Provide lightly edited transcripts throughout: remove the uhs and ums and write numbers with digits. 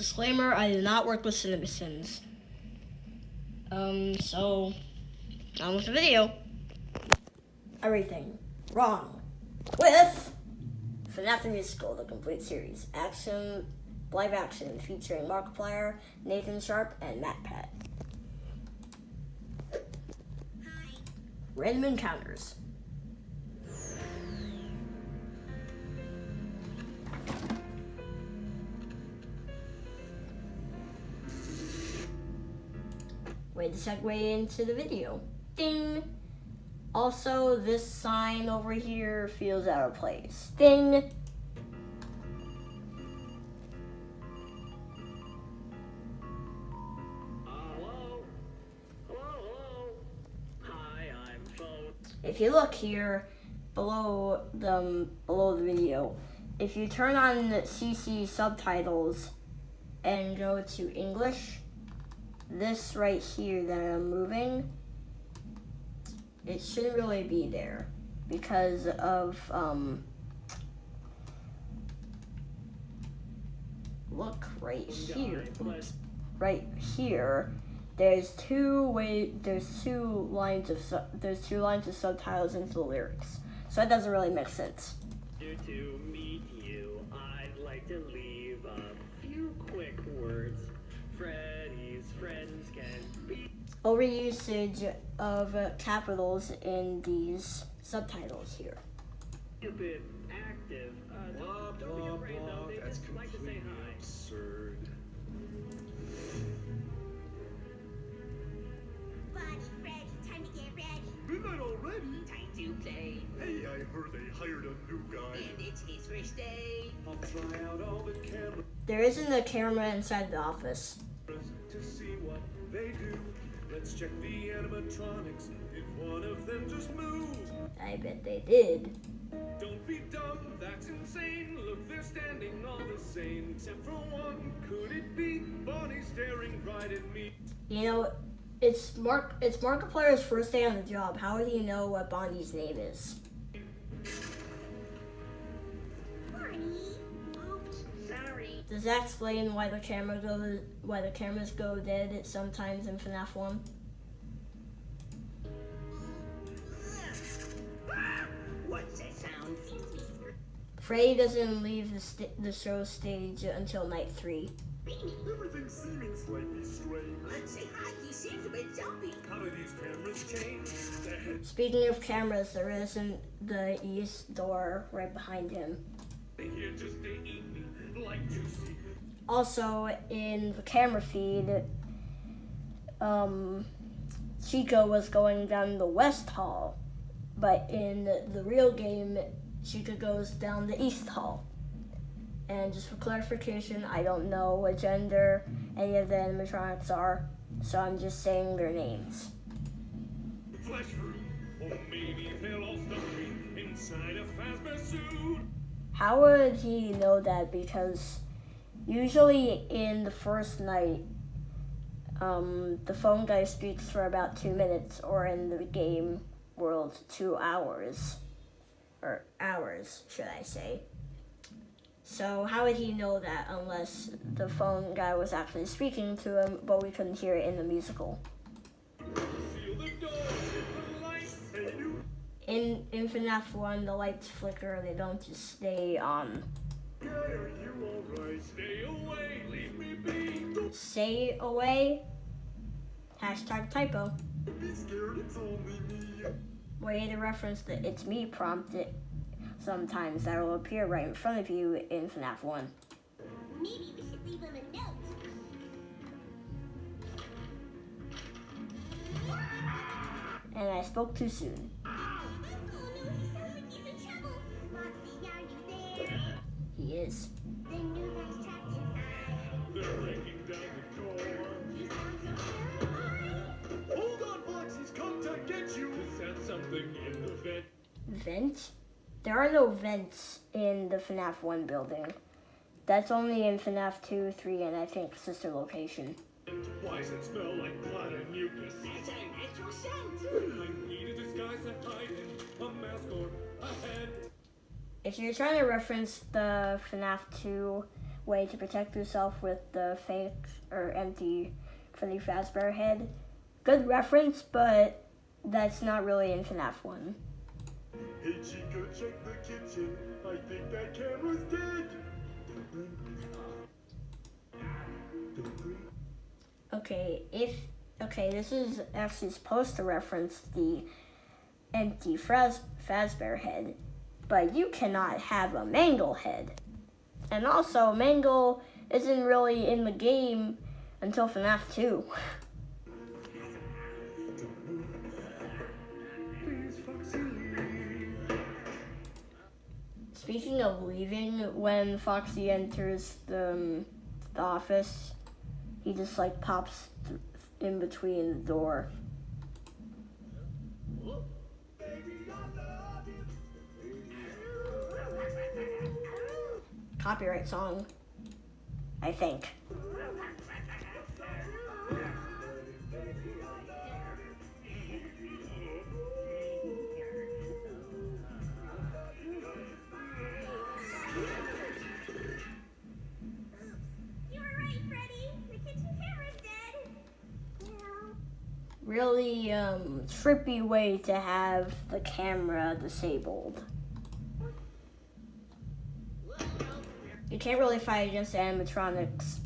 Disclaimer, I do not work with citizens. So, on with the video. Everything wrong with FNAF the Musical, the complete series. Live action, featuring Markiplier, Nathan Sharp, and Matt Pat. Random encounters. Way to segue into the video. Ding! Also, this sign over here feels out of place. Ding! Hello? Hi, I'm Phone. If you look here below the video, if you turn on the CC subtitles and go to English, this right here that I'm moving, it shouldn't really be there because of look right here. Oops. Right here, there's two lines of subtitles into the lyrics, so that doesn't really make sense. To meet you, I'd like to leave a few quick words. Freddy's friends can be Overusage of capitals in these subtitles here. a bit active. Don't be afraid though. They That's just like to say completely hi. absurd. Bonnie, Freddy, time to get ready. Midnight already? Time to play. Hey, I heard they hired a new guy. And it's his first day. I'll try out all the cameras There isn't a camera inside the office. to see what they do. Let's check the animatronics. If one of them just moves. I bet they did. Don't be dumb, that's insane. Look, they're standing all the same. Except for one, could it be Bonnie staring right at me? You know, it's Markiplier's first day on the job. How would he know what Bonnie's name is? Bonnie. Oops, sorry. Does that explain why the cameras go dead sometimes in FNAF 1? What's that sound? Seems to be Freddy doesn't leave the show stage until night 3. screaming. Everything's seeming slightly strange. Let's say hi, he seems a bit jumpy. How do these cameras change? Speaking of cameras, there isn't the east door right behind him. They're here just to eat me, like juicy. Also, in the camera feed, Chico was going down the west hall, but in the real game, Chico goes down the east hall. And just for clarification, I don't know what gender any of the animatronics are, so I'm just saying their names. Flash fruit, or maybe they'll all stuff me inside a Fazbear suit. How would he know that? Because usually in the first night, the phone guy speaks for about 2 minutes, or in the game world, 2 hours. Or hours, should I say. So how would he know that unless the phone guy was actually speaking to him, but we couldn't hear it in the musical? Seal the door with the light. Hey, you. In FNAF 1, the lights flicker, they don't just stay on. Are you alright? Stay away, leave me be. Don't Say away. Hashtag typo. be scared, it's only me. Way to reference the "it's me" prompt sometimes that will appear right in front of you in FNAF 1. Maybe we should leave him a note. And I spoke too soon. Oh no, he sounds like he's in trouble. Foxy, are you there? He is. The new guy's trapped inside. They're breaking down the door. He sounds so terrified. Hold on, Foxy's come to get you. Is that something in the vent? Vent? There are no vents in the FNAF 1 building. That's only in FNAF 2, 3, and I think Sister Location. Why does it smell like blood and mucus? That's our natural scent. I need a disguise to hide in, a mask or a head. If you're trying to reference the FNAF 2 way to protect yourself with the fake or empty Freddy Fazbear head. Good reference, but that's not really in FNAF 1. Hey Chico, check the kitchen. I think that camera's dead. Okay, this is actually supposed to reference the empty Fazbear head, but you cannot have a Mangle head. And also, Mangle isn't really in the game until FNAF 2. Speaking of leaving, when Foxy enters the office, he just like pops in between the door. Copyright song, I think. You were right, Freddy. The kitchen camera's dead. Really trippy way to have the camera disabled. You can't really fight against animatronics.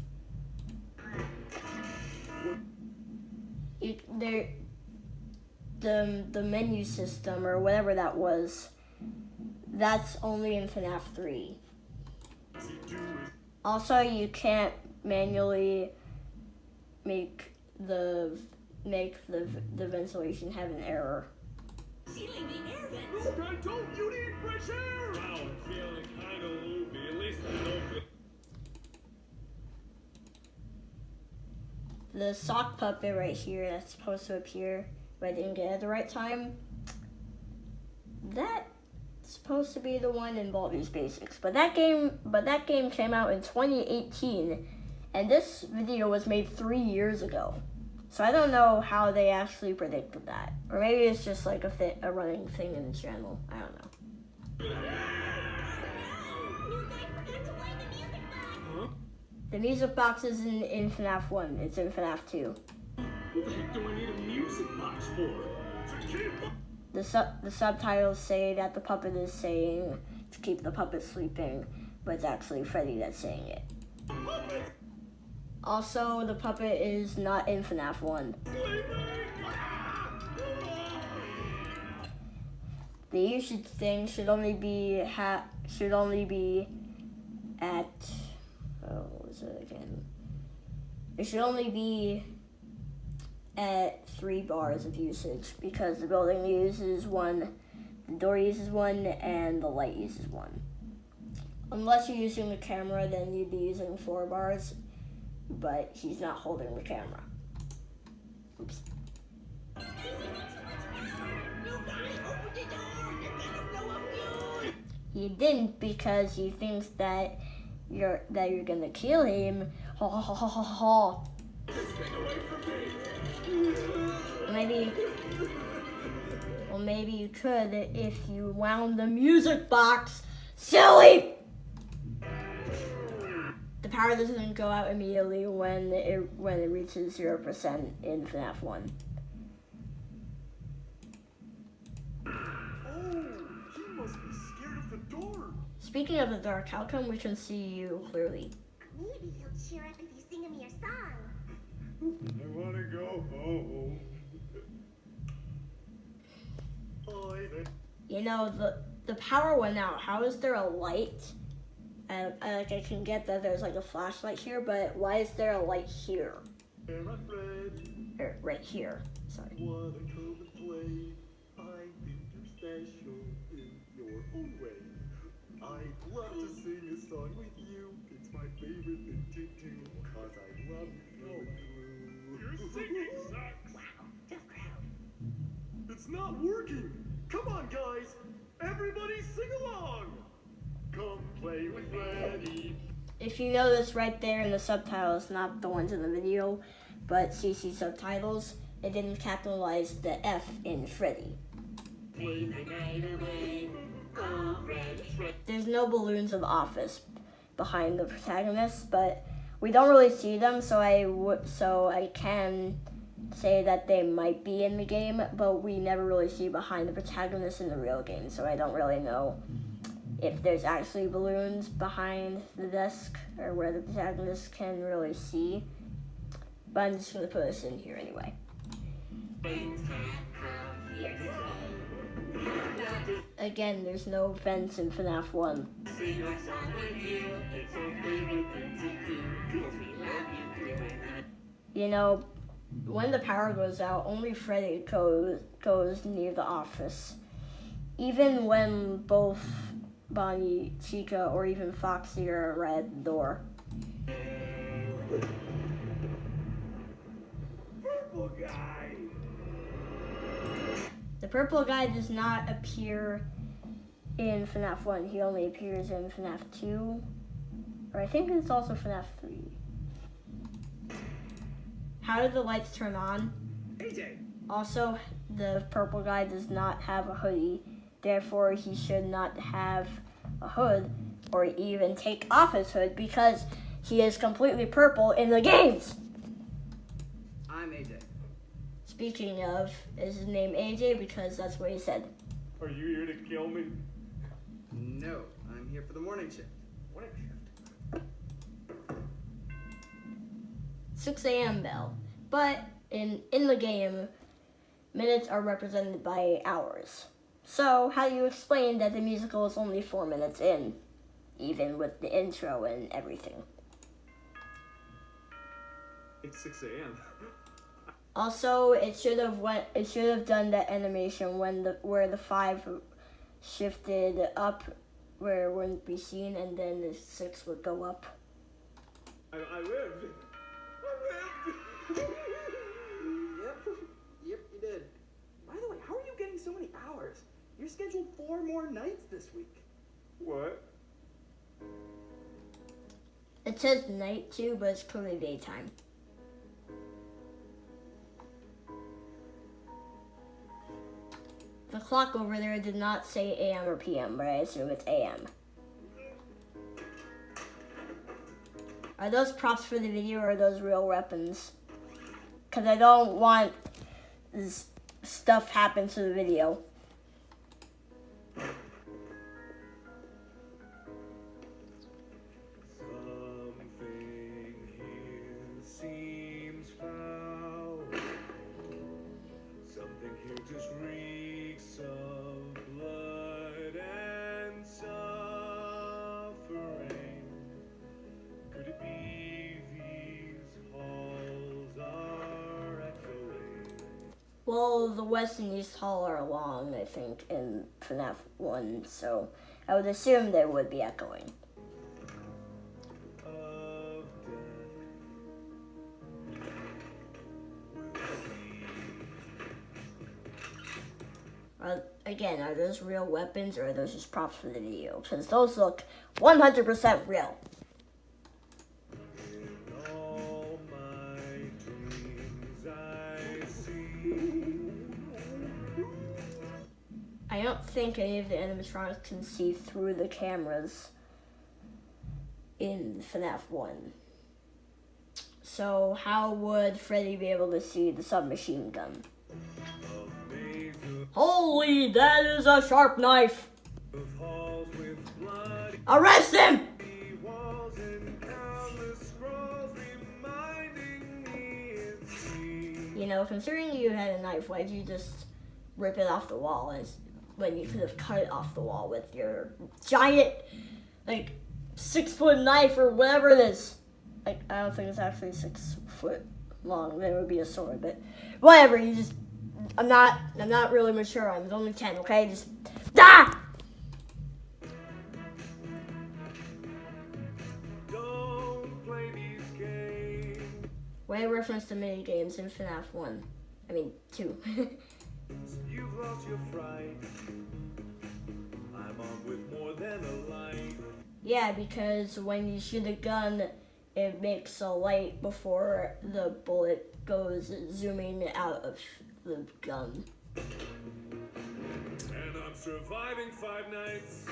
The menu system or whatever that was, that's only in FNAF 3. Also, you can't manually make the ventilation have an error. Look, I told you need fresh air! Wow, I'm feeling kinda loopy. At least I don't feel... The sock puppet right here that's supposed to appear, but I didn't get it at the right time. That's supposed to be the one in Baldi's Basics, but that game came out in 2018, and this video was made 3 years ago. So I don't know how they actually predicted that, or maybe it's just like a running thing in the channel. I don't know. New guy forgot to wind the music box. The music box isn't in FNAF 1, it's in FNAF 2. What the heck do I need a music box for? The subtitles say that the puppet is saying to keep the puppet sleeping, but it's actually Freddy that's saying it. Also, the puppet is not in FNAF 1. The usage thing should only be at what was it again? It should only be at 3 bars of usage because the building uses 1, the door uses 1, and the light uses 1. Unless you're using the camera, then you'd be using 4 bars, but he's not holding the camera. Oops. He didn't because he thinks that you're gonna kill him. Ha ha ha ha ha. Maybe you could if you wound the music box. Silly! The power doesn't go out immediately when it reaches 0% in FNAF 1. Oh, he must be scared of the dark. Speaking of the dark, how come we can see you clearly? Maybe he'll cheer up if you sing him your song. I want to go home. You know, the power went out. How is there a light? I can get that there's like a flashlight here, but why is there a light here? Right here. Sorry. What a cool play. I think you're special in your own way. I'd love to sing a song with you. It's my favorite thing to do. Cause I love you through and through. Your singing sucks. Wow, tough crowd. It's not working. Come on, guys. Everybody sing along. Come play with Freddy. If you notice right there in the subtitles, not the ones in the video, but CC subtitles, it didn't capitalize the F in Freddy. Play the night away. Oh, Freddy, Freddy. There's no balloons in the office behind the protagonists, but we don't really see them, so I can say that they might be in the game, but we never really see behind the protagonist in the real game, so I don't really know if there's actually balloons behind the desk or where the protagonist can really see. But I'm just going to put this in here anyway. Again, there's no vents in FNAF 1. You know, when the power goes out, only Freddy goes near the office. Even when both Bonnie, Chica, or even Foxy are right at the door. Purple guy. The purple guy does not appear in FNAF 1. He only appears in FNAF 2. Or I think it's also FNAF 3. How do the lights turn on? AJ. Also, the purple guy does not have a hoodie. Therefore, he should not have a hood or even take off his hood because he is completely purple in the games. I'm AJ. Speaking of, is his name AJ because that's what he said. Are you here to kill me? No, I'm here for the morning shift. Morning shift. 6 a.m. bell. But in the game, minutes are represented by hours. So how do you explain that the musical is only 4 minutes in, even with the intro and everything? It's 6 a.m. Also, it should have done that animation where the 5 shifted up where it wouldn't be seen, and then the 6 would go up. I lived. Yep, you did. By the way, how are you getting so many hours? You're scheduled 4 more nights this week. What? It says night too, but it's clearly daytime. The clock over there did not say AM or PM, but I assume it's AM. Are those props for the video or are those real weapons? Because I don't want this stuff happen to the video. Something here seems foul. Something here just reeks of blood and suffering. Could it be these halls are echoing? Well, the West and East Hall are long, I think, in FNAF 1, so I would assume they would be echoing. Of Again, are those real weapons or are those just props for the video? Because those look 100% real. In all my dreams I see. I don't think any of the animatronics can see through the cameras in FNAF 1. So how would Freddy be able to see the submachine gun? Holy, that is a sharp knife! Halls with blood. Arrest him! Walls and countless scrolls reminding me it's me. You know, considering you had a knife, why'd you just rip it off the wall when you could have cut it off the wall with your giant, 6-foot knife or whatever it is? I don't think it's actually 6 foot long. Then it would be a sword, but whatever. I'm not really mature. I'm only 10. Okay, just Don't play these games. Way reference to mini games in FNAF 1. I mean 2. You've lost your fright. I'm on with more than a light. Yeah, because when you shoot a gun, it makes a light before the bullet goes zooming out of the gun. And I'm surviving 5 nights.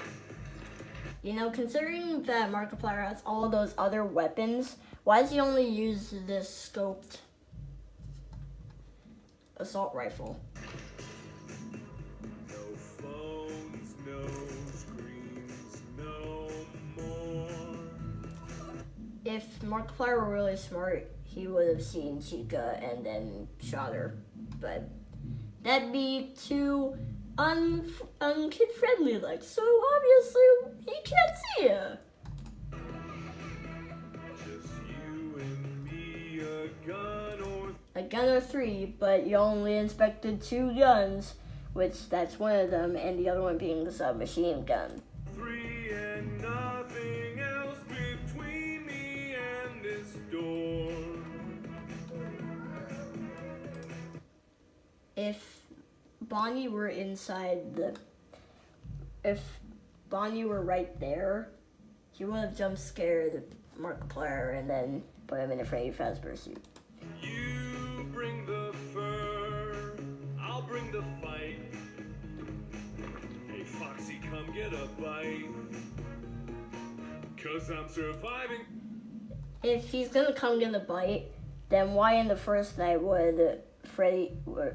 You know, considering that Markiplier has all of those other weapons, why does he only use this scoped assault rifle? No phones, no screens, no more. If Markiplier were really smart, he would have seen Chica and then shot her. But that'd be too kid friendly like. So obviously he can't see her. Just you and me, A gun or three, but you only inspected 2 guns, which that's one of them, and the other one being the submachine gun. 3 and nothing else between me and this door. If Bonnie were if Bonnie were right there, he would have jump scared Markiplier and then put him in a Freddy Fazbear suit. You bring the fur, I'll bring the fight. Hey Foxy, come get a bite. 'Cause I'm surviving. If he's gonna come get a bite, then why in the first night would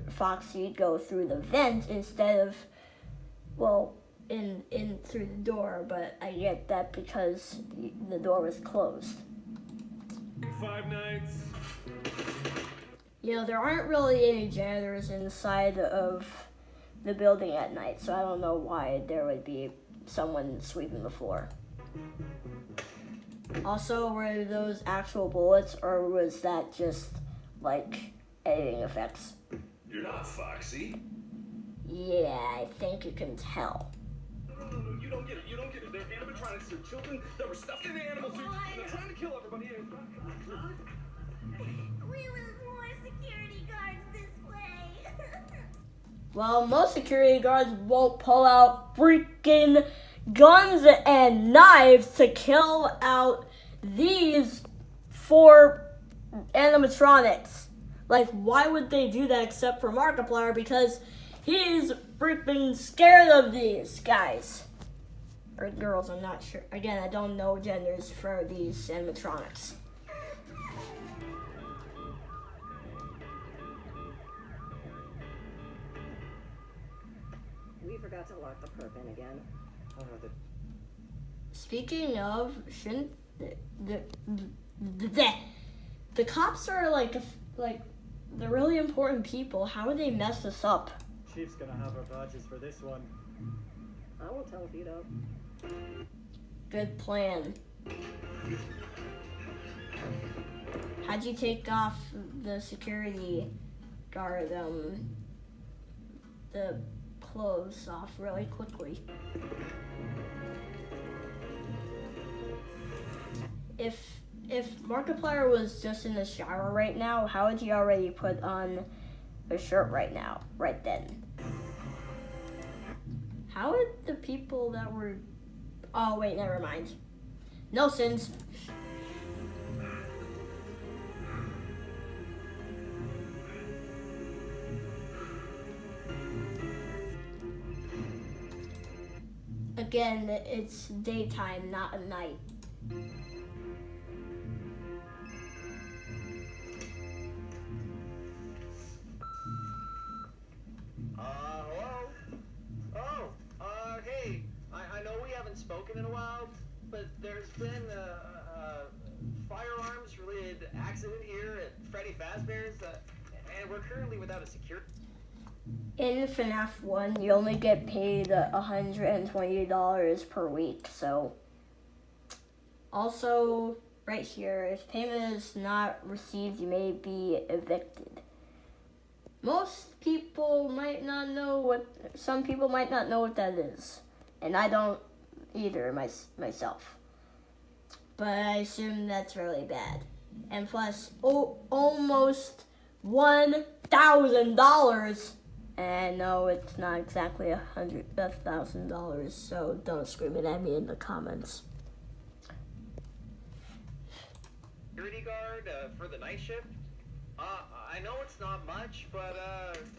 Foxy go through the vent instead of, well, in through the door? But I get that because the door was closed. 5 nights. You know, there aren't really any janitors inside of the building at night, so I don't know why there would be someone sweeping the floor. Also, were those actual bullets, or was that just, like, editing effects? You're not Foxy. Yeah, I think you can tell. No, you don't get it. You don't get it. They're animatronics. They're children that were stuffed in animal suits. And they're trying to kill everybody. We want more security guards this way. Well, most security guards won't pull out freaking guns and knives to kill out these 4 animatronics. Like, why would they do that except for Markiplier? Because he's freaking scared of these guys. Or girls, I'm not sure. Again, I don't know genders for these animatronics. We forgot to lock the perp in again. Speaking of, shouldn't the cops are like the really important people. How would they mess this up? Chief's gonna have our badges for this one. I won't tell if you don't. Good plan. How'd you take off the security guard the clothes off really quickly? If Markiplier was just in the shower right now, how would he already put on a shirt right now, right then? How would the people that were... Oh, wait, never mind. No sins. Again, it's daytime, not a night. Hello? Oh, hey, I know we haven't spoken in a while, but there's been a firearms-related accident here at Freddy Fazbear's, and we're currently without a security. In FNAF 1, you only get paid $120 per week, so... Also, right here, if payment is not received, you may be evicted. Most people might not know some people might not know what that is. And I don't either myself. But I assume that's really bad. And plus, almost $1,000. And no, it's not exactly $100,000, so don't scream it at me in the comments. Security guard for the night shift? I know it's not much, but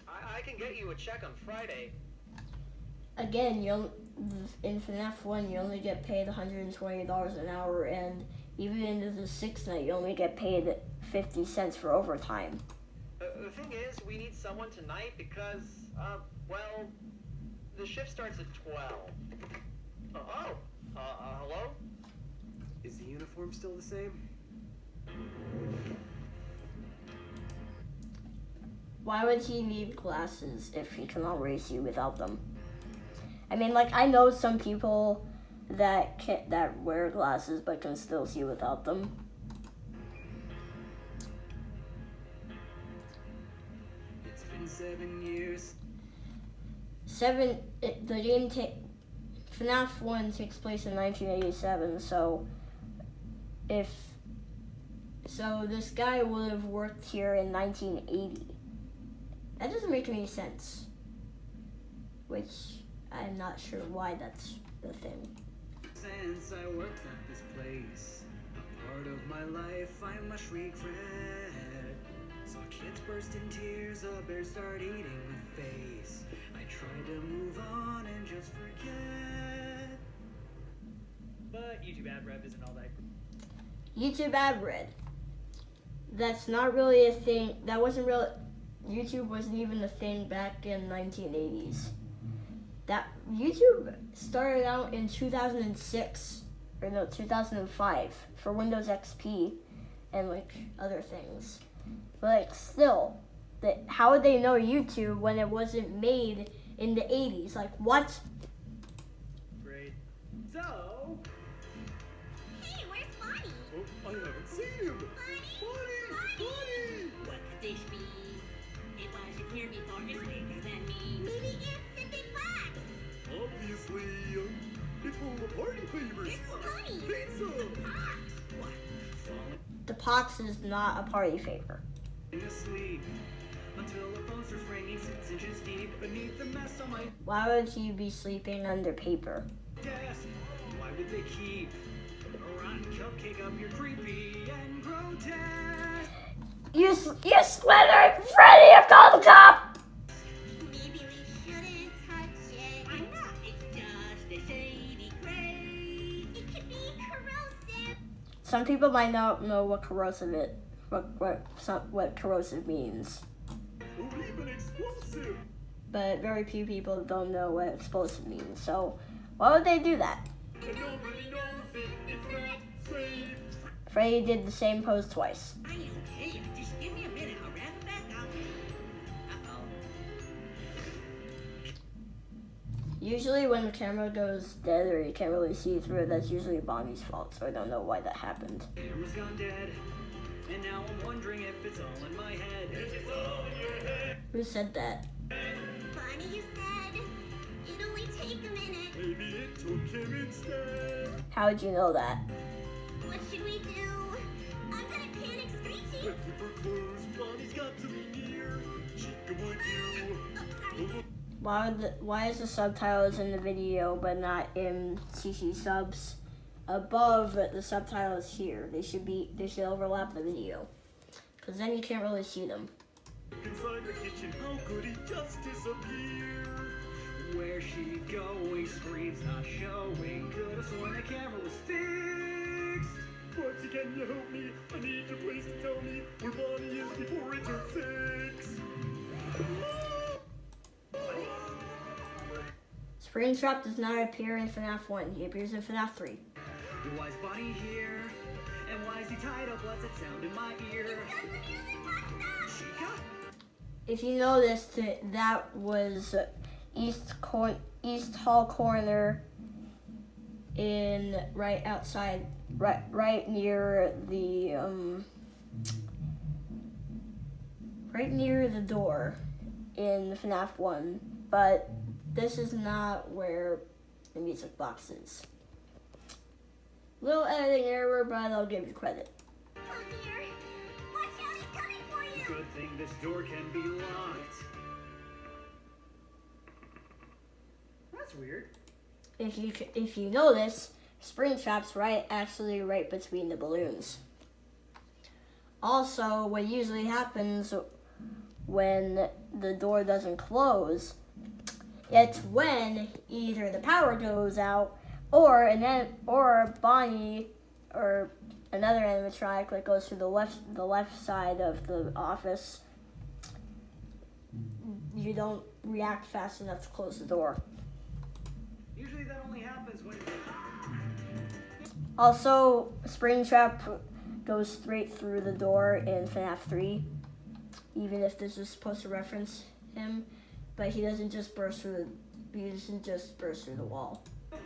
I can get you a check on Friday. again, in FNAF 1, you only get paid $120 an hour, and even into the 6th night, you only get paid 50 cents for overtime. The thing is, we need someone tonight because, well, the shift starts at 12. Hello? Is the uniform still the same? Why would he need glasses if he can already see without them? I mean, like, I know some people that wear glasses but can still see without them. It's been 7 years. The game FNAF 1 takes place in 1987, so this guy would have worked here in 1980. That doesn't make any sense. Which I'm not sure why that's the thing. Since I worked at this place, a part of my life I must regret. Saw kids burst in tears, a bear start eating my face. I tried to move on and just forget. But YouTube ad rev isn't all that. YouTube ad rev. That's not really a thing. That wasn't real. YouTube wasn't even a thing back in 1980s. That YouTube started out in 2006 or no 2005 for Windows XP and like other things. But like still, how would they know YouTube when it wasn't made in the 80s? Like what? Great. So, Hey, where's Bonnie? Oh, I haven't seen him. Bonnie! What could this be? It wasn't here before, it's bigger than me. Maybe it's the big box. Obviously, it's full of party favors. Bonnie. Pizza. What? The pox is not a party favor. Asleep until the poster's ringing 6 inches deep beneath the mess on my Why would he be sleeping under paper? desk. Why would they keep a rotten cupcake up your creepy and grotesque? You slithered Freddy and called the cop! Maybe we shouldn't touch it. Why not? It's just a shady gray. It could be corrosive. Some people might not know what corrosive what corrosive means, Or even explosive. but very few people don't know what explosive means. So, why would they do that? And nobody knows it. It's not safe. Freddy did the same pose twice. I am okay. Just give me a minute. I'll wrap it back up. Uh-oh. Usually when the camera goes dead or you can't really see through it, that's usually Bonnie's fault, so I don't know why that happened. Camera's gone dead, and now I'm wondering if it's all in my head. It's all in your head. Who said that? Bonnie, you said it'd only take a minute. Maybe it took him instead. How would you know that? What should we do? I'm gonna panic screeching. Looking for clues. Bonnie's got to be near. Chica, would you? Oh, sorry. Why is the subtitles in the video but not in CC subs above the subtitles here? They should overlap the video, because then you can't really see them. Inside the kitchen, how could he just disappear? Where's she going? Screens not showing. Could have sworn the camera was fixed. Foxy, can you help me? I need your place to tell me where Bonnie is before it turns 6. Springtrap does not appear in FNAF 1. He appears in FNAF 3. Why is Bonnie here? And why is he tied up? What's that sound in my ear? Chica? If you noticed, that was East Hall Corner in right outside, right near the door in FNAF 1, but this is not where the music box is. Little editing error, but I'll give you credit. Oh dear. Watch out, he's coming for you. Good thing this door can be locked. That's weird. If you notice, Springtrap's actually right between the balloons. Also, what usually happens when the door doesn't close It's when either the power goes out, or Bonnie or another animatronic that goes to the left side of the office. You don't react fast enough to close the door. Usually that only happens when... Also, Springtrap goes straight through the door in FNAF 3, even if this is supposed to reference him, but he doesn't just burst through the wall. No,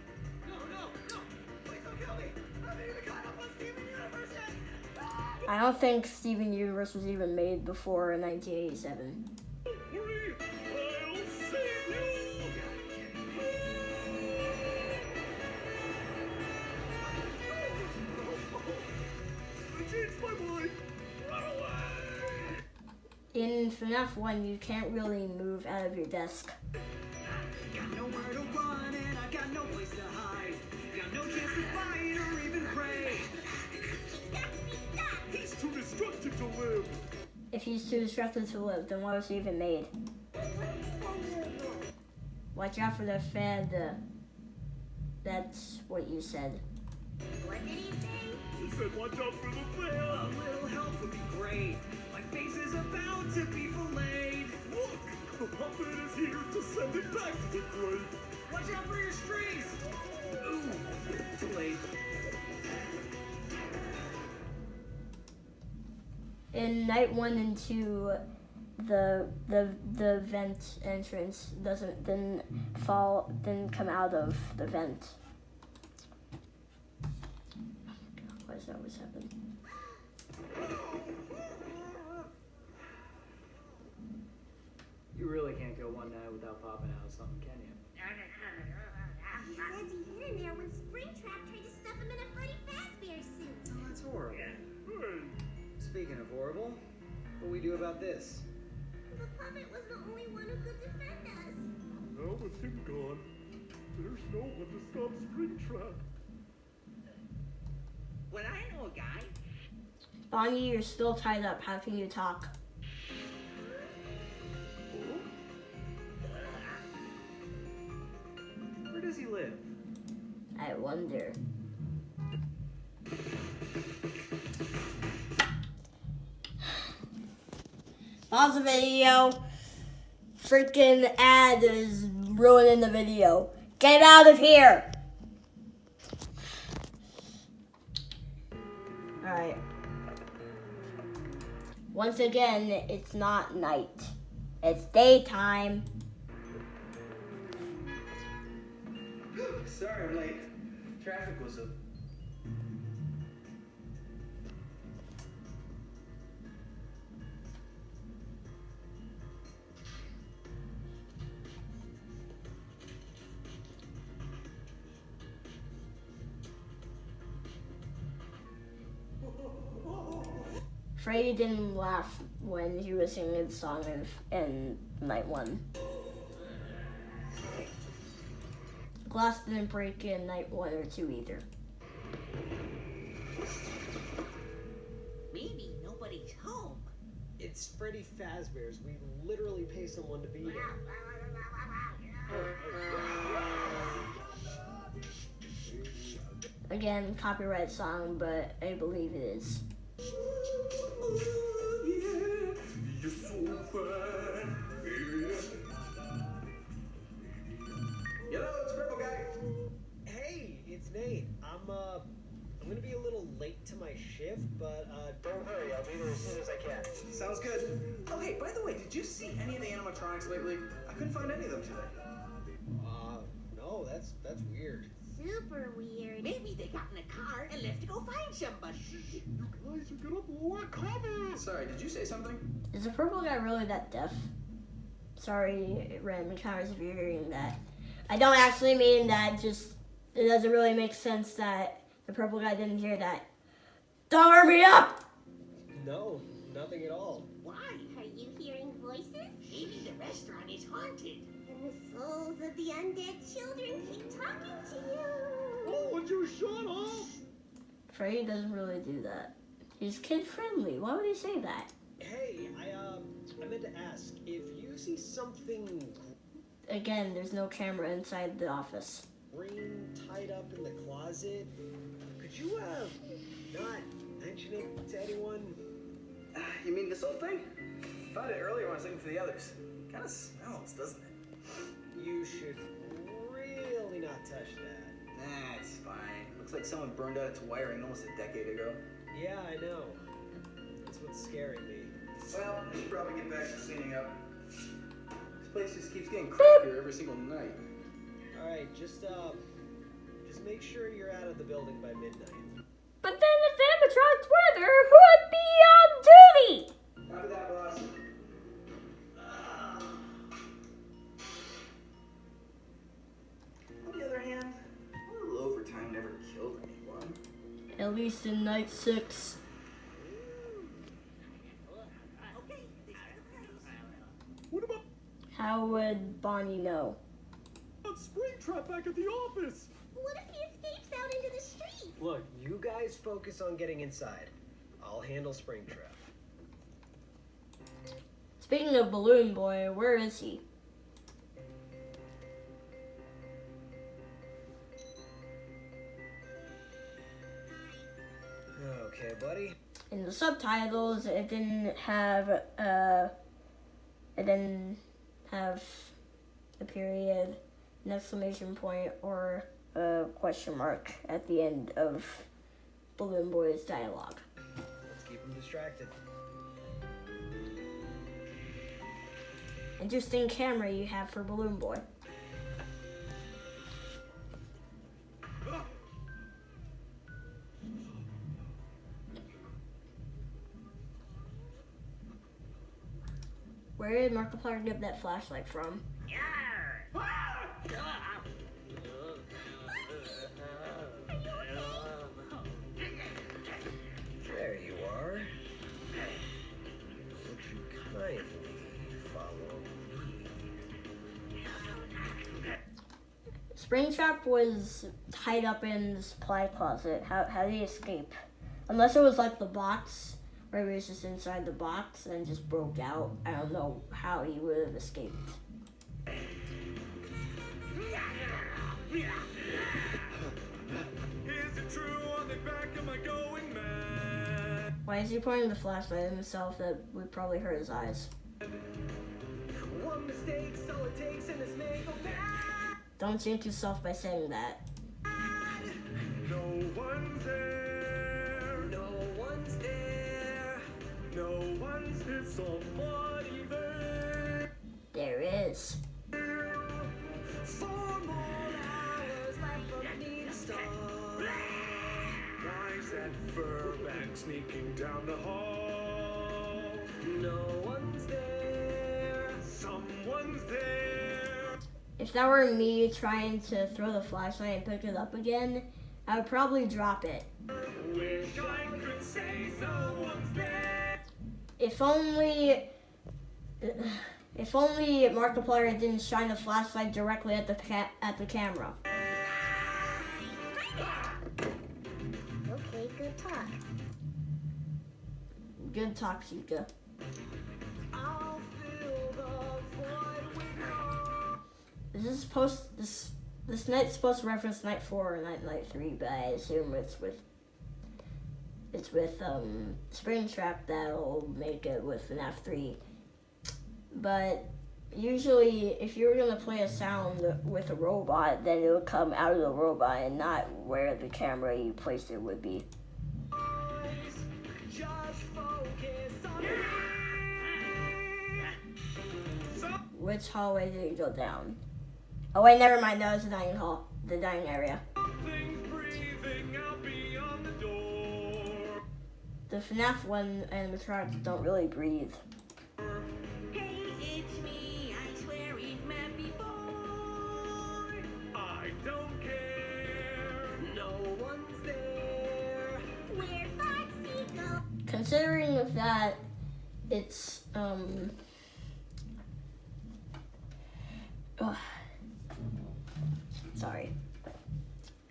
please don't kill me. I haven't even caught up on Steven Universe yet. I don't think Steven Universe was even made before 1987. Worry, I'll save you! I changed my mind! Run away! In FNAF 1, you can't really move out of your desk. Got nowhere to run and I got no place to hide. Got no chance to fight or even pray. He's too destructive to live! If he's too destructive to live, then why was he even made? Watch out for the fan. That's what you said. What did he say? He said watch out for the A fan! little help would be great. My face is about to be filleted. Look! The puppet is here to send it back to the grave! Watch out for your strings. Ooh, too late. In night 1 and 2, the vent entrance didn't come out of the vent. Why is that what's happening? You really can't go one night without popping out something, can you? He says he hid in there when Springtrap tried to stuff him in a Freddy Fazbear suit. Oh, that's horrible. Hey! Speaking of horrible, what do we do about this? The puppet was the only one who could defend us. Now with him gone, there's no one to stop Springtrap. Well, I know a guy. Bonnie, you're still tied up. How can you talk? Where does he live? I wonder. Pause the video. Freaking ad is ruining the video. Get out of here. Alright. Once again, it's not night. It's daytime. Sorry I'm late. Traffic was a... Freddy didn't laugh when he was singing the song in night 1. Glass didn't break in night 1 or 2 either. Maybe nobody's home. It's Freddy Fazbear's. We literally pay someone to be there. Again, copyright song, but I believe it is. You're so fine. Hello, it's Purple Guy. Hey, it's Nate. I'm gonna be a little late to my shift, but Don't hurry, I'll be there as soon as I can. Sounds good. Oh, hey, by the way, did you see any of the animatronics lately? I couldn't find any of them today. no, that's weird. Super weird. Maybe they got in a car and left to go find somebody. You guys are gonna blow our cover! Sorry, did you say something? Is the purple guy really that deaf? Sorry, random encounters, if you're hearing that. I don't actually mean that, just it doesn't really make sense that the purple guy didn't hear that. Don't hurry me up! No, nothing at all. Why? Are you hearing voices? Maybe the restaurant is haunted. And the souls of the undead children keep talking to you. Oh, would you shut up? Freddy doesn't really do that. He's kid friendly. Why would he say that? Hey, I meant to ask if you see something. again, there's no camera inside the office. Ring tied up in the closet. Could you, not mention it to anyone? You mean this old thing? Found it earlier when I was looking for the others. Kind of smells, doesn't it? You should really not touch that. Nah, it's fine. Looks like someone burned out its wiring almost a decade ago. Yeah, I know. That's what's scaring me. Well, I should probably get back to cleaning up. This place just keeps getting crappier every single night. Alright, just make sure you're out of the building by midnight. But then if animatronics were there, who would be on duty? Copy that, boss. On the other hand, a little overtime never killed anyone. At least in night 6. What about How would Bonnie know? Springtrap back at the office? What if he escapes out into the street? Look, you guys focus on getting inside. I'll handle Springtrap. Speaking of Balloon Boy, where is he? Okay, buddy. In the subtitles, it didn't have a period, an exclamation point, or a question mark at the end of Balloon Boy's dialogue. Let's keep him distracted. Interesting camera you have for Balloon Boy. Where did Markiplier get that flashlight from? There you are. Would you kindly follow me? Springtrap was tied up in the supply closet. How did he escape? Unless it was like the box, where he was just inside the box and just broke out. I don't know how he would have escaped. Is it true on the back? Am I going mad? Why is he pointing the flashlight at himself that would probably hurt his eyes? One mistake, so it takes, and this may go bad. Don't jinx yourself by saying that. No one's there. No one's there. No one's here. Somebody there. There is. 4 more hours left for me to start. Why is that furman sneaking down the hall? No one's there. Someone's there. If that were me trying to throw the flashlight and pick it up again, I would probably drop it. Wish I could say no one's there. If only Markiplier didn't shine a flashlight directly at the camera. Okay, good talk. Good talk, Chica. I'll fill the void with This night's supposed to reference night 4 or night 3, but I assume it's with Springtrap that'll make it with FNAF 3. But usually, if you were gonna play a sound with a robot, then it would come out of the robot and not where the camera you placed it would be. just focus on me. Which hallway did it go down? Oh wait, never mind. That was the dining hall, the dining area. Something's breathing out beyond the door. The FNAF one animatronics don't really breathe. Hey, it's me. I swear we've met before. I don't care. No one's there. Where'd Foxy go? Considering that it's sorry.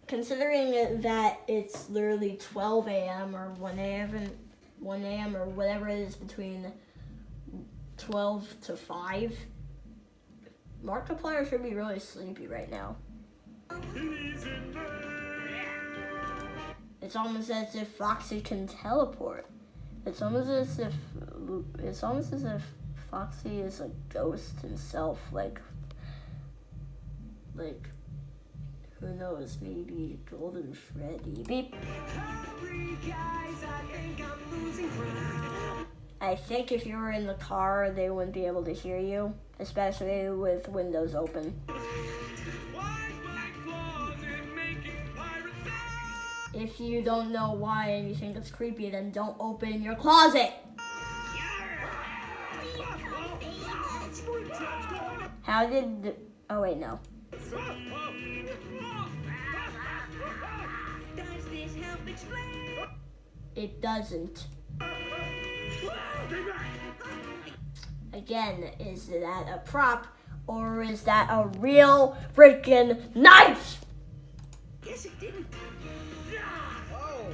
Considering that it's literally 12 a.m. or 1 a.m. or whatever it is between 12 to 5, Markiplier should be really sleepy right now. He's in there. It's almost as if Foxy can teleport. It's almost as if Foxy is a ghost himself. Like who knows? Maybe Golden Freddy. Beep. Hurry, guys, I think I'm losing ground. I think if you were in the car, they wouldn't be able to hear you, especially with windows open. If you don't know why and you think it's creepy, then don't open your closet. How did the... Oh, wait, no. Does this help explain? It doesn't. Again, is that a prop or is that a real freaking knife? Guess it didn't. Oh.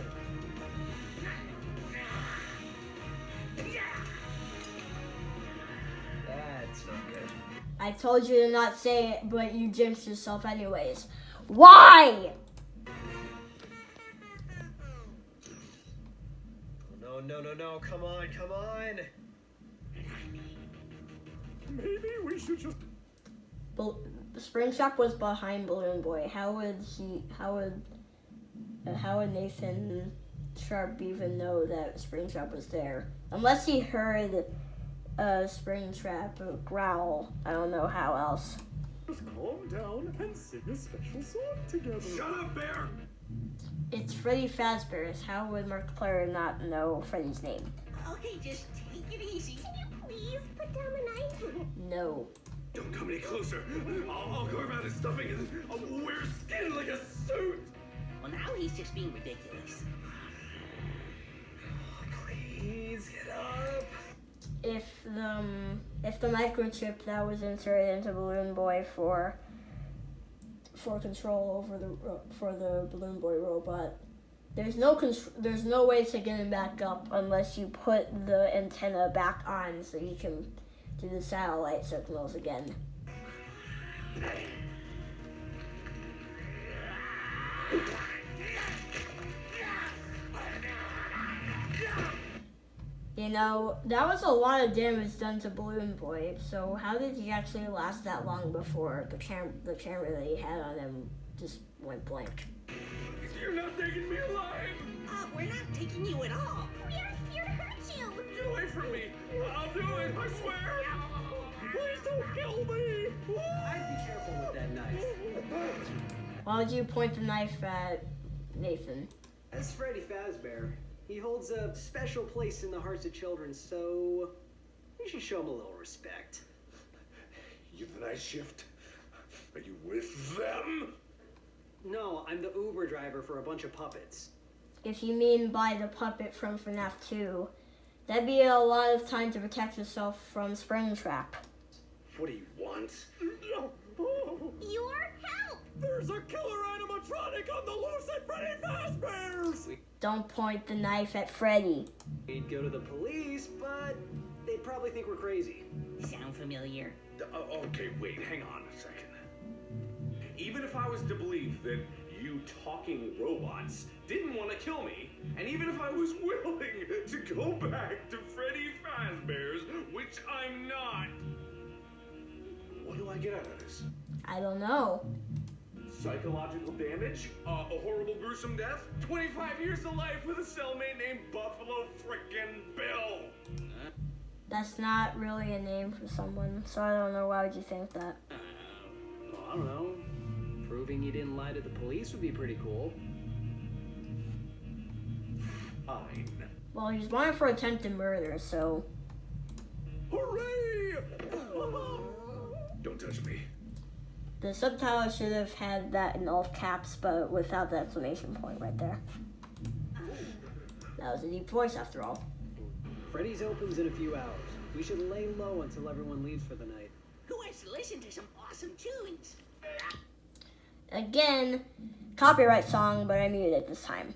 That's not good. I told you to not say it, but you jinxed yourself anyways. Why? No, come on. Maybe we should just. Springtrap was behind Balloon Boy. How would Nathan Sharp even know that Springtrap was there? Unless he heard Springtrap growl. I don't know how else. Just calm down and sing a special song together. Shut up, Bear! It's Freddy Fazbear's. How would Markiplier not know Freddy's name? Okay, just take it easy. Can you please put down the knife? No. Don't come any closer. I'll carve out his stuffing and I'll wear skin like a suit. Well, now he's just being ridiculous. Please get up. If the microchip that was inserted into Balloon Boy for control over the Balloon Boy robot, there's no way to get him back up unless you put the antenna back on so you can do the satellite signals again. You know, that was a lot of damage done to Balloon Boy, so how did he actually last that long before the camera that he had on him just went blank? You're not taking me alive! We're not taking you at all. We aren't here to hurt you. Get away from me! I'll do it, I swear! Please don't kill me! I'd be careful with that knife. Why would you point the knife at Nathan? As Freddy Fazbear, he holds a special place in the hearts of children, so we should show him a little respect. You the night shift? Are you with them? No, I'm the Uber driver for a bunch of puppets. If you mean by the puppet from FNAF 2, that'd be a lot of time to protect yourself from Springtrap. What do you want? Your help. There's a killer animatronic on the loose at Freddy Fazbear's! Don't point the knife at Freddy. We'd go to the police, but they'd probably think we're crazy. Sound familiar? Okay, wait, hang on a second. Even if I was to believe that you talking robots didn't want to kill me, and even if I was willing to go back to Freddy Fazbear's, which I'm not, what do I get out of this? I don't know. Psychological damage? A horrible gruesome death? 25 years to life with a cellmate named Buffalo Frickin' Bill! That's not really a name for someone, so I don't know why would you think that. Well, I don't know. Proving you didn't lie to the police would be pretty cool. Fine. Well, he's wanted for attempted murder, so... Hooray! Don't touch me. The subtitle should have had that in all caps, but without the exclamation point right there. That was a deep voice after all. Freddy's opens in a few hours. We should lay low until everyone leaves for the night. Who wants to listen to some awesome tunes? Again, copyright song, but I muted it this time.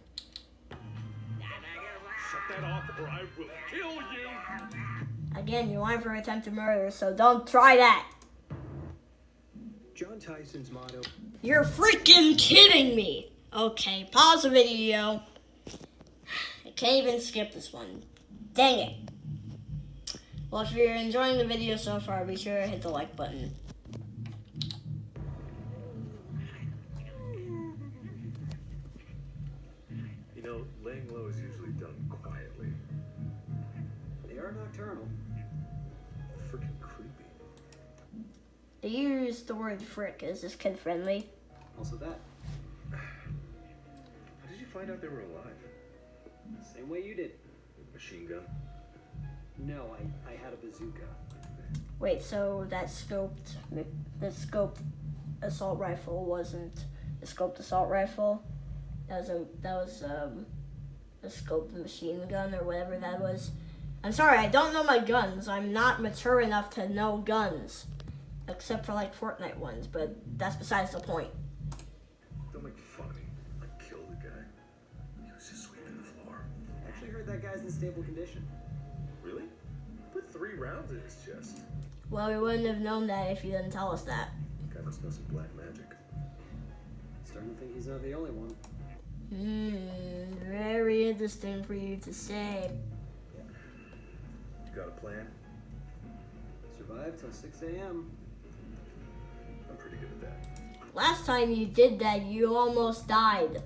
Shut that off or I will kill you! Again, you wanted for attempted murder, so don't try that. Tyson's motto. You're freaking kidding me! Okay, pause the video. I can't even skip this one. Dang it. Well, if you're enjoying the video so far, be sure to hit the like button. You know, laying low is usually done quietly. They are nocturnal. Freaking creepy. They use the word frick. Is this kid friendly? Also that. How did you find out they were alive? Same way you did. Machine gun? No, I had a bazooka. Wait, so the scoped assault rifle wasn't a scoped assault rifle? That was a scoped machine gun or whatever that was. I'm sorry, I don't know my guns. I'm not mature enough to know guns, except for like Fortnite ones. But that's besides the point. Don't make fun of me. I killed the guy. He was just sweeping the floor. I actually heard that guy's in stable condition. Really? Put 3 rounds in his chest. Well, we wouldn't have known that if you didn't tell us that. Guy must know some black magic. Starting to think he's not the only one. Very interesting for you to say. You got a plan? Survive till 6 a.m. I'm pretty good at that. Last time you did that, you almost died.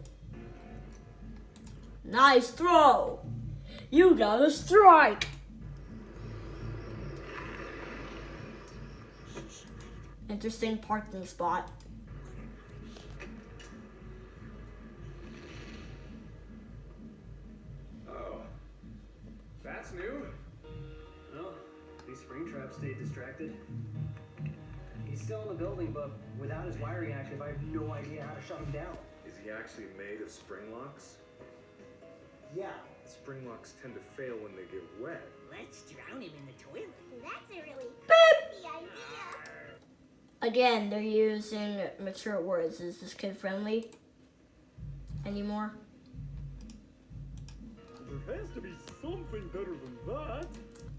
Nice throw! You got a strike! Interesting parking spot. Oh. That's new? Well, at least Springtrap stayed distracted. He's still in the building, but without his wiring active, I have no idea how to shut him down. Is he actually made of spring locks? Yeah. Spring locks tend to fail when they get wet. Let's drown him in the toilet. That's a really creepy idea. Again, they're using mature words. Is this kid friendly anymore? There has to be something better than that.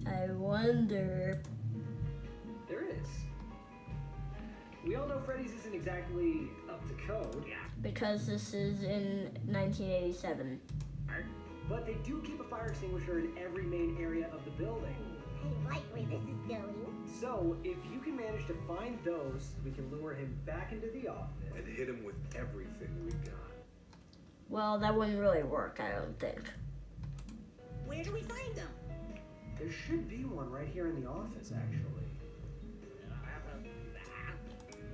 I wonder. There is. We all know Freddy's isn't exactly up to code. Because this is in 1987. But they do keep a fire extinguisher in every main area of the building. I like where this is going. So, if you can manage to find those, we can lure him back into the office. And hit him with everything we got. Well, that wouldn't really work, I don't think. Where do we find them? There should be one right here in the office, actually.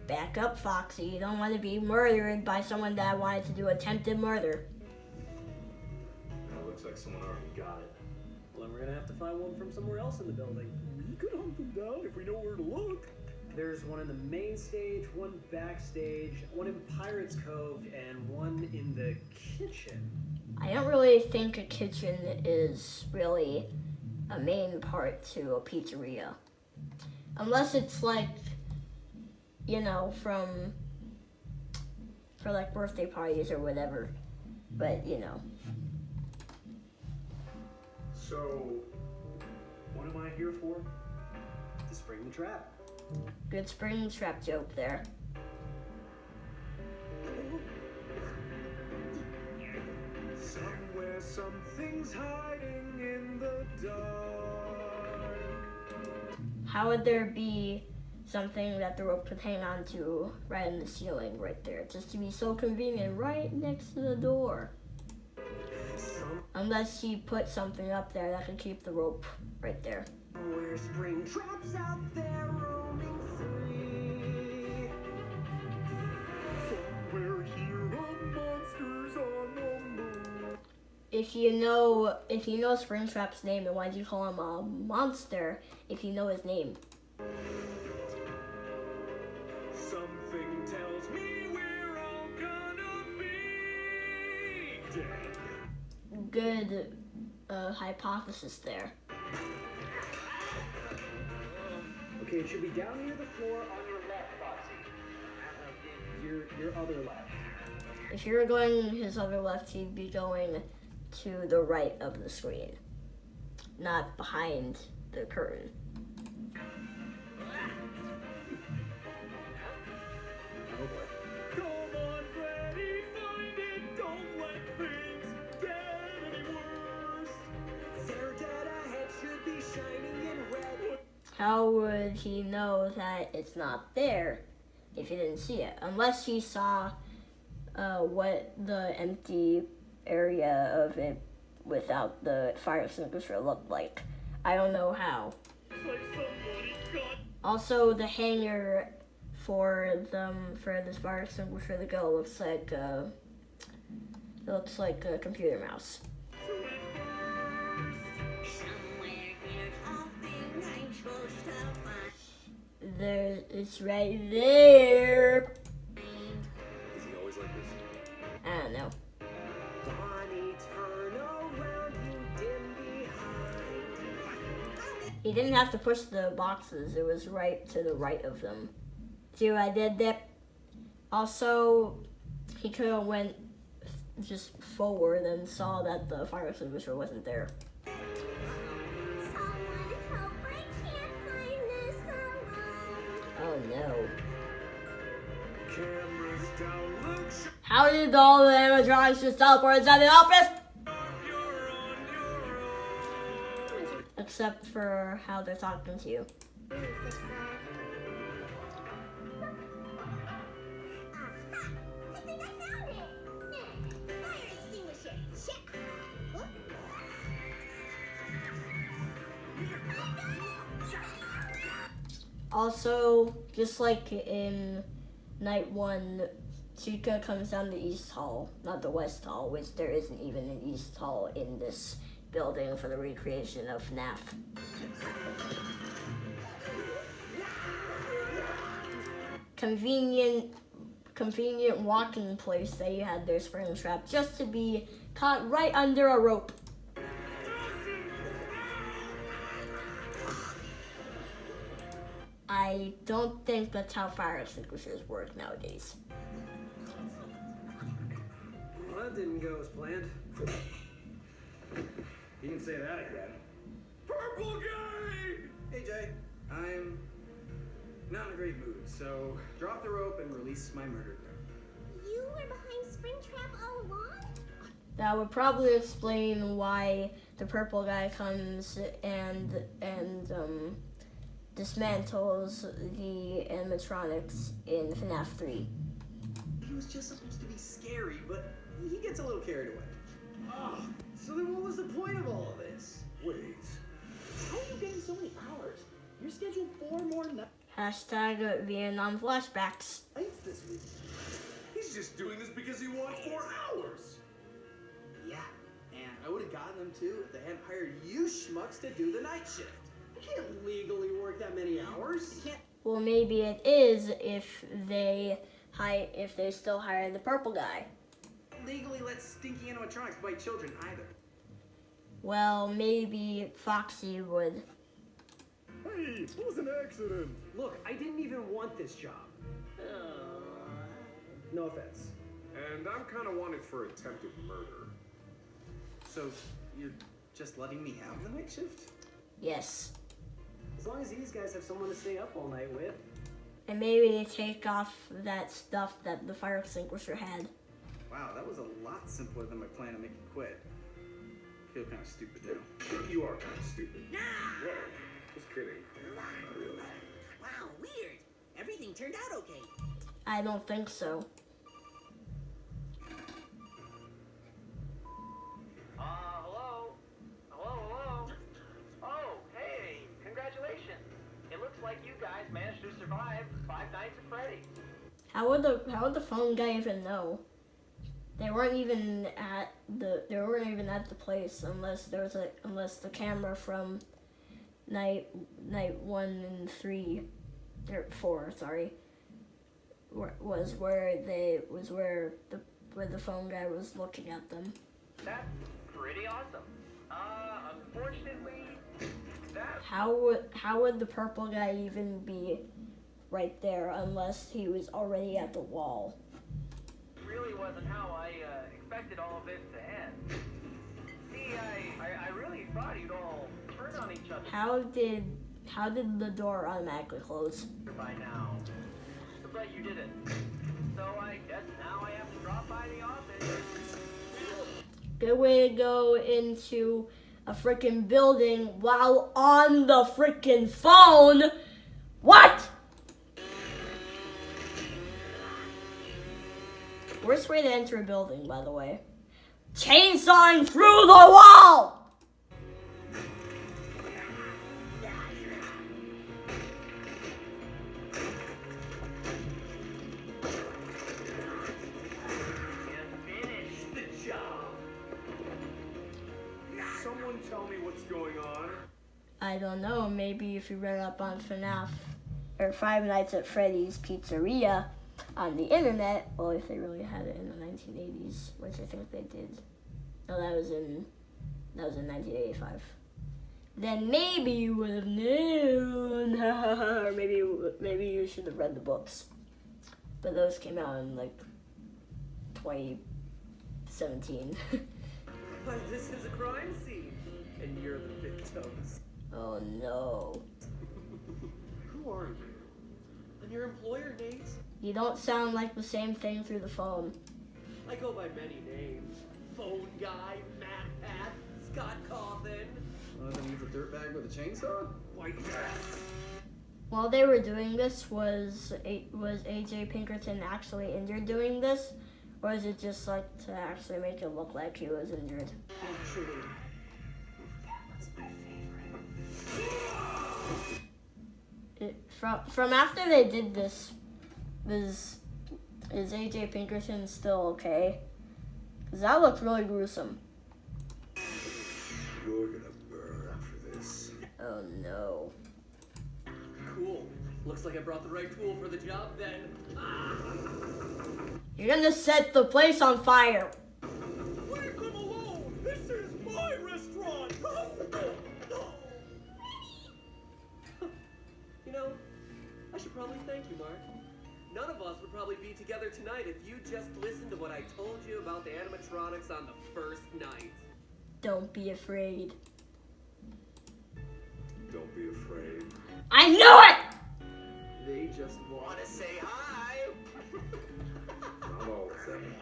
Back up, Foxy. You don't want to be murdered by someone that wanted to do attempted murder. That looks like someone already got it. Well, then we're gonna have to find one from somewhere else in the building. We could hunt them down if we know where to look. There's one in the main stage, one backstage, one in Pirates Cove, and one in the kitchen. I don't really think a kitchen is really a main part to a pizzeria. Unless it's like, you know, for like birthday parties or whatever. But, you know. So, What am I here for? To spring the trap. Good Springtrap joke there. somewhere something's hiding in the dark. How would there be something that the rope could hang on to right in the ceiling right there? Just to be so convenient right next to the door. Unless he put something up there that could keep the rope right there. Where Springtrap's out there roaming free. Somewhere here are monsters on the moon. If you know Springtrap's name, then why do you call him a monster if you know his name? Something tells me we're all gonna be dead. Good hypothesis there. Okay, it should be down near the floor on your left, Foxy. Your other left. If you were going his other left, he'd be going to the right of the screen, not behind the curtain. Oh boy. Come on, Freddy, find it. Don't let things get any worse. Their data head should be shining in red. How would he know that it's not there if he didn't see it? Unless he saw what the empty area of it without the fire extinguisher looked like. I don't know how. It's like somebody got. Also, the hanger for this fire extinguisher to go looks like a computer mouse. Somewhere here's a thing I'm supposed to find. There, it's right there. Is he always like this? I don't know. Bonnie, turn around, you dim behind. He didn't have to push the boxes. It was right to the right of them. See what I did there? Also, he could have went just forward and saw that the fire extinguisher wasn't there. Someone help, I can't find this alone. Oh no. Cameras down, look. How did all the animatronics just teleport inside the office? Except for how they're talking to you. I think I found it. Fire extinguisher. Check. Whoop. Also, just like in night 1, Chica comes down the East Hall, not the West Hall, which there isn't even an East Hall in this building for the recreation of FNAF. Convenient walking place that you had their Springtrap just to be caught right under a rope. I don't think that's how fire extinguishers work nowadays. Well, that didn't go as planned. You can say that again. Purple guy! Hey, Jay. I'm not in a great mood, so drop the rope and release my murderer. You were behind Springtrap all along? That would probably explain why the purple guy comes and dismantles the animatronics in FNAF 3. He was just supposed to be scary, but he gets a little carried away. Oh, so then what was the point of all of this? Wait. How are you getting so many hours? You're scheduled 4 more Hashtag Vietnam flashbacks. nights this week. He's just doing this because he wants more hours. Yeah, and I would have gotten them too if they hadn't hired you schmucks to do the night shift. You can't legally work that many hours. You can't. Well, maybe it is if they still hire the purple guy. Legally let stinky animatronics bite children either. Well, maybe Foxy would. Hey, it was an accident. Look, I didn't even want this job. No offense. And I'm kind of wanted for attempted murder. So you're just letting me have the night shift? Yes. As long as these guys have someone to stay up all night with. And maybe they take off that stuff that the fire extinguisher had. Wow, that was a lot simpler than my plan to make you quit. I feel kind of stupid now. You are kind of stupid. Whoa, just kidding. Not really. Wow, weird. Everything turned out okay. I don't think so. Hello? Hello? Oh, hey, congratulations. It looks like you guys managed to survive 5 nights at Freddy's. How would the phone guy even know? They weren't even at the place unless the camera from night 1 and 3 or 4, sorry, was where the phone guy was looking at them. That's pretty awesome. Unfortunately, that How would the purple guy even be right there unless he was already at the wall? really wasn't how I expected all of this to end. See, I really thought you'd all turn on each other How did the door automatically close? by now. But you didn't. so I guess now I have to drop by the office. Good way to go into a freaking building while on the freaking phone. What? Worst way to enter a building, by the way. Chainsawing through the wall! Someone tell me what's going on. I don't know, maybe if you read up on FNAF or Five Nights at Freddy's Pizzeria on the internet, well, if they really had it in the 1980s, which I think they did. No, that was in 1985. Then maybe you would have known, or maybe you should have read the books. But those came out in like 2017. Why, this is a crime scene, and you're the victims. Oh no. Who are you? I'm your employer, Nate. You don't sound like the same thing through the phone. I go by many names. Phone Guy, Mad Pat, Scott Coffin. Then he's a dirtbag with a chainsaw? White Dress. While they were doing this, was AJ Pinkerton actually injured doing this? Or is it just like to actually make it look like he was injured? Actually, That's my favorite. From after they did this, is AJ Pinkerton still okay? Because that looked really gruesome. You're gonna burn after this. Oh no. cool. Looks like I brought the right tool for the job then. You're gonna set the place on fire. Leave them alone! This is my restaurant! You know, I should probably thank you, Mark. None of us would probably be together tonight if you just listened to what I told you about the animatronics on the first night. Don't be afraid. Don't be afraid. I knew it! They just Want to say hi? Not all of them.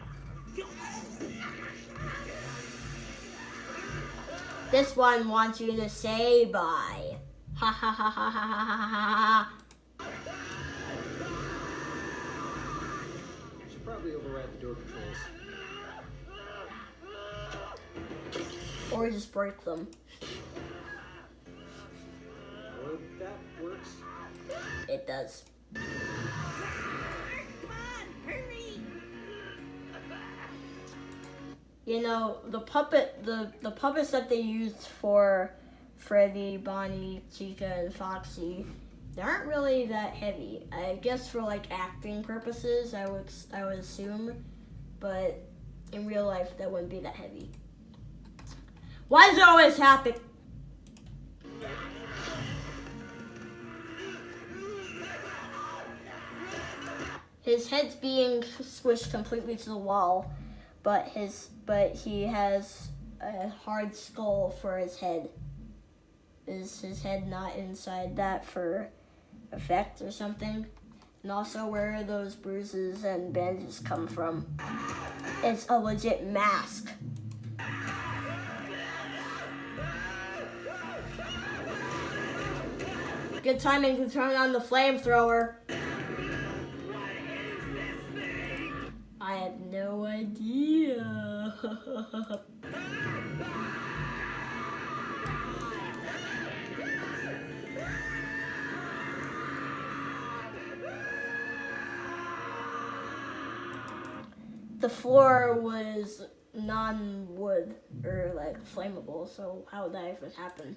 This one wants you to say bye. Ha ha ha ha ha ha ha ha. Should probably override the door controls. Or just break them. Well, that works. It does. You know, the puppets that they used for Freddy, Bonnie, Chica, and Foxy, they aren't really that heavy. I guess for like acting purposes, I would assume, but in real life, that wouldn't be that heavy. Why does it always happen? His head's being squished completely to the wall, but he has a hard skull for his head. Is his head not inside that for effect or something? And also, where are those bruises and bandages come from? It's a legit mask. Good timing to turn on the flamethrower. I have no idea. The floor was non-wood or like flammable, so how would that even happen?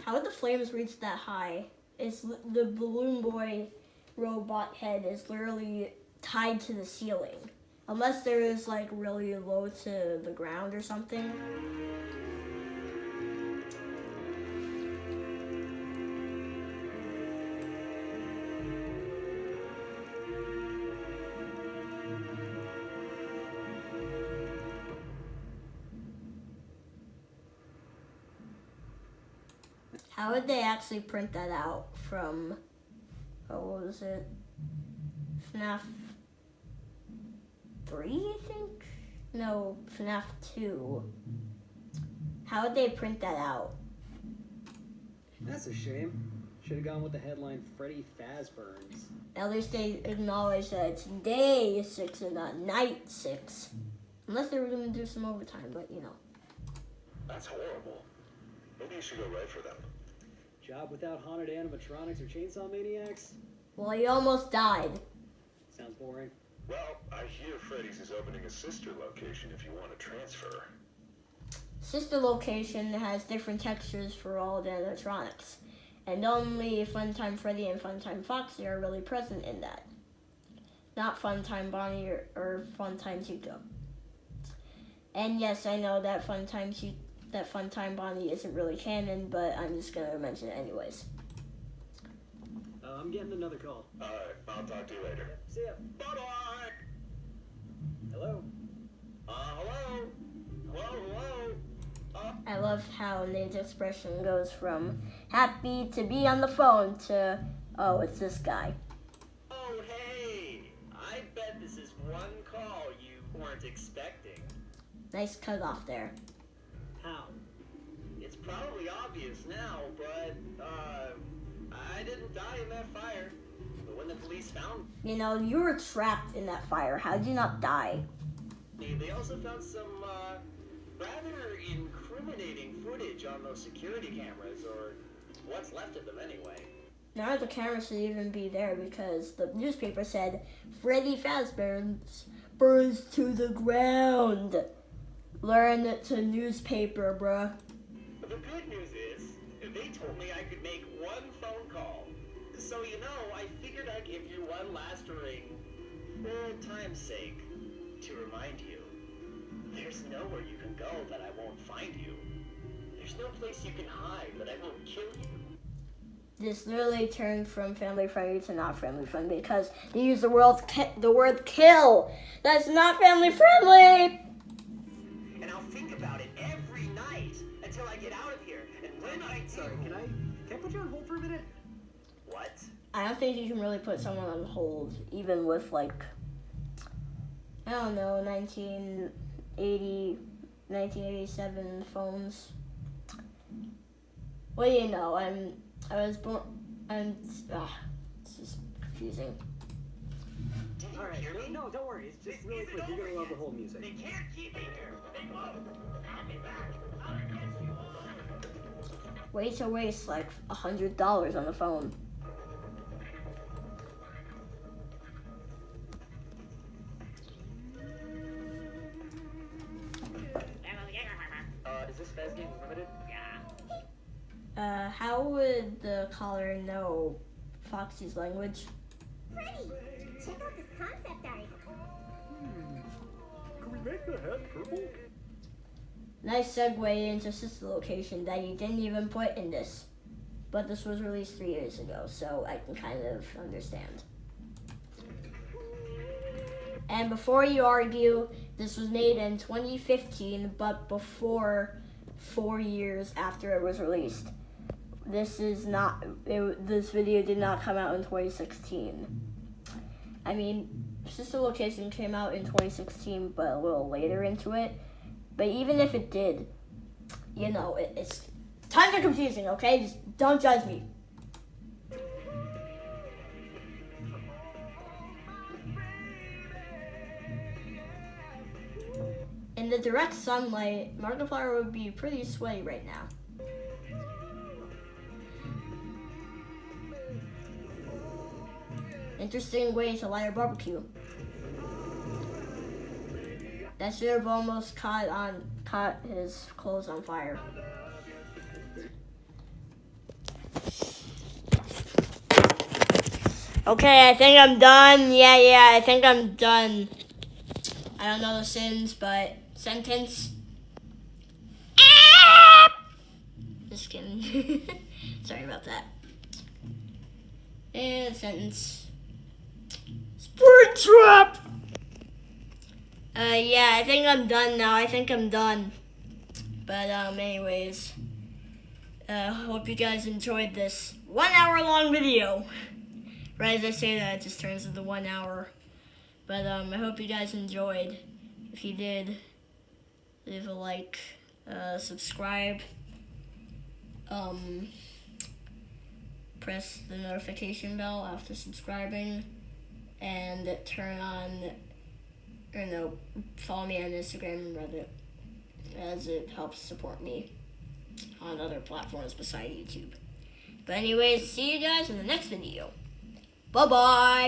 How would the flames reach that high? It's the Balloon Boy robot head is literally tied to the ceiling. Unless there is like really low to the ground or something. How would they actually print that out from, what was it? FNAF 3, I think? No, FNAF 2. How would they print that out? That's a shame. Should have gone with the headline Freddy Fazburns. At least they acknowledge that it's day 6 and not night 6. Unless they were going to do some overtime, but you know. That's horrible. Maybe you should go right for them. Job without haunted animatronics or chainsaw maniacs? Well, he almost died. Sounds boring. Well, I hear Freddy's is opening a sister location if you want to transfer. Sister location has different textures for all the animatronics. And only Funtime Freddy and Funtime Foxy are really present in that. Not Funtime Bonnie or Funtime Chico. And yes, I know that Funtime Bonnie isn't really canon, but I'm just going to mention it anyways. I'm getting another call. Alright, I'll talk to you later. See ya. Bye-bye! Hello? Hello? Hello? I love how Nate's expression goes from happy to be on the phone to, oh, it's this guy. Oh, hey! I bet this is one call you weren't expecting. Nice cut off there. How? It's probably obvious now, but, I didn't die in that fire. But when the police found You know, you were trapped in that fire. How did you not die? me, they also found some, rather incriminating footage on those security cameras, or what's left of them anyway. Now the camera should even be there because the newspaper said Freddy Fazburns burns to the ground. Learn it to newspaper, bruh. But the good news is, they told me I could make one phone call. So, you know, I figured I'd give you one last ring, for old time's sake, to remind you. There's nowhere you can go that I won't find you. There's no place you can hide that I won't kill you. This literally turned from family friendly to not family friendly because they use the word kill. That's not family friendly. And I'll think about it every night until I get out of here. And when I do... Sorry, can I put you on hold for a minute? What? I don't think you can really put someone on hold, even with like, I don't know, 1980, 1987 phones. What do you know? It's just confusing. Alright, No, don't worry. It's just really quick. You're gonna love the whole music. They can't keep me here. They won't. I'll be back. I'll get you. Way to waste like $100 on the phone. Is this Fez getting limited? How would the caller know Foxy's language? Freddy, check out this concept art. Can we make the head purple? Nice segue into sister location that you didn't even put in this. But this was released 3 years ago, so I can kind of understand. And before you argue, this was made in 2015, but before 4 years after it was released. This video did not come out in 2016. I mean, Sister Location came out in 2016, but a little later into it. But even if it did, you know, it's times are confusing, okay? Just don't judge me. In the direct sunlight, Markiplier would be pretty sweaty right now. Interesting way to light a barbecue. That should have almost caught his clothes on fire. Okay, I think I'm done. Yeah, I think I'm done. I don't know the sins, but sentence. Just kidding. Sorry about that. And sentence. SPRINGTRAP! Yeah, I think I'm done now. But anyways, Hope you guys enjoyed this 1 hour long video. Right as I say that, it just turns into 1 hour. But I hope you guys enjoyed. If you did, leave a like, subscribe, press the notification bell after subscribing, and follow me on Instagram and Reddit, as it helps support me on other platforms beside YouTube. But anyways, see you guys in the next video. Bye-bye!